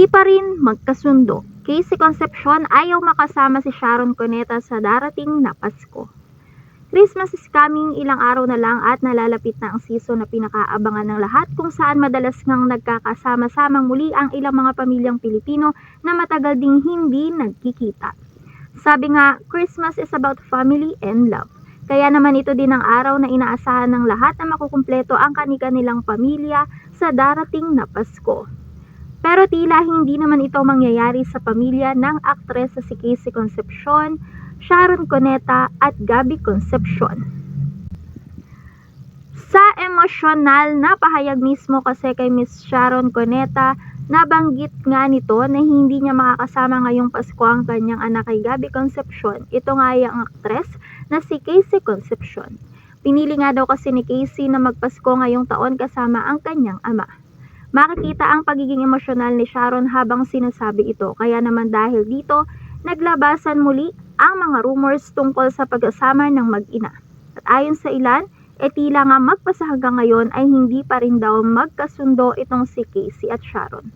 hindi pa rin magkasundo. Casey Concepcion ayaw makasama si Sharon Cuneta sa darating na Pasko. Christmas is coming, ilang araw na lang at nalalapit na ang season na pinakaabangan ng lahat kung saan madalas ngang nagkakasama-samang muli ang ilang mga pamilyang Pilipino na matagal ding hindi nagkikita. Sabi nga, Christmas is about family and love. Kaya naman ito din ang araw na inaasahan ng lahat na makukumpleto ang kani-kanilang pamilya sa darating na Pasko. Pero tila hindi naman ito mangyayari sa pamilya ng aktres sa si Casey Concepcion, Sharon Cuneta at Gabby Concepcion. Sa emosyonal na pahayag mismo kasi kay Miss Sharon Cuneta, nabanggit nga nito na hindi niya makakasama ngayong Pasko ang kanyang anak kay Gabby Concepcion. Ito nga ang aktres na si Casey Concepcion. Pinili nga daw kasi ni Casey na magpasko ngayong taon kasama ang kanyang ama. Makikita ang pagiging emosyonal ni Sharon habang sinasabi ito. Kaya naman dahil dito, naglabasan muli ang mga rumors tungkol sa pagkasama ng mag-ina. At ayon sa ilan, tila nga magpasa hanggang ngayon ay hindi pa rin daw magkasundo itong si Casey at Sharon.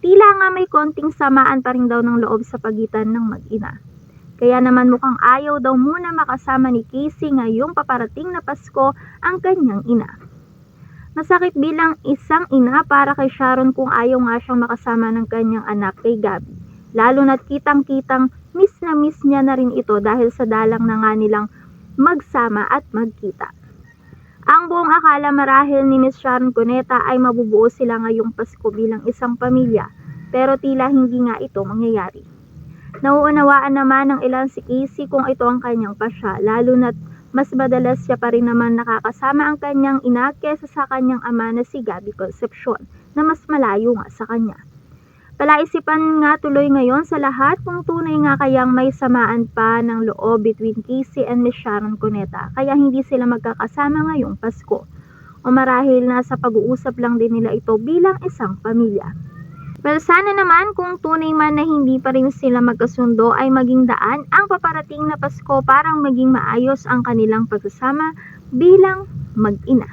Tila nga may konting samaan pa rin daw ng loob sa pagitan ng mag-ina. Kaya naman mukhang ayaw daw muna makasama ni Casey ngayong paparating na Pasko ang kanyang ina. Masakit bilang isang ina para kay Sharon kung ayaw nga siyang makasama ng kanyang anak kay Gabby. Lalo na't kitang-kitang miss na miss niya na rin ito dahil sa dalang na nga nilang magsama at magkita. Ang buong akala marahil ni Miss Sharon Cuneta ay mabubuo sila ngayong Pasko bilang isang pamilya, pero tila hindi nga ito mangyayari. Nauunawaan naman ng ilan si Casey kung ito ang kanyang pasya, lalo na't mas madalas siya pa rin naman nakakasama ang kanyang ina kesa sa kanyang ama na si Gabby Concepcion na mas malayo nga sa kanya. Palaisipan nga tuloy ngayon sa lahat kung tunay nga kayang may samaan pa ng loob between Casey and Miss Sharon Cuneta kaya hindi sila magkakasama ngayong Pasko. O marahil nasa pag-uusap lang din nila ito bilang isang pamilya. Pero sana naman kung tunay man na hindi pa rin sila magkasundo ay maging daan ang paparating na Pasko para maging maayos ang kanilang pagsasama bilang mag-ina.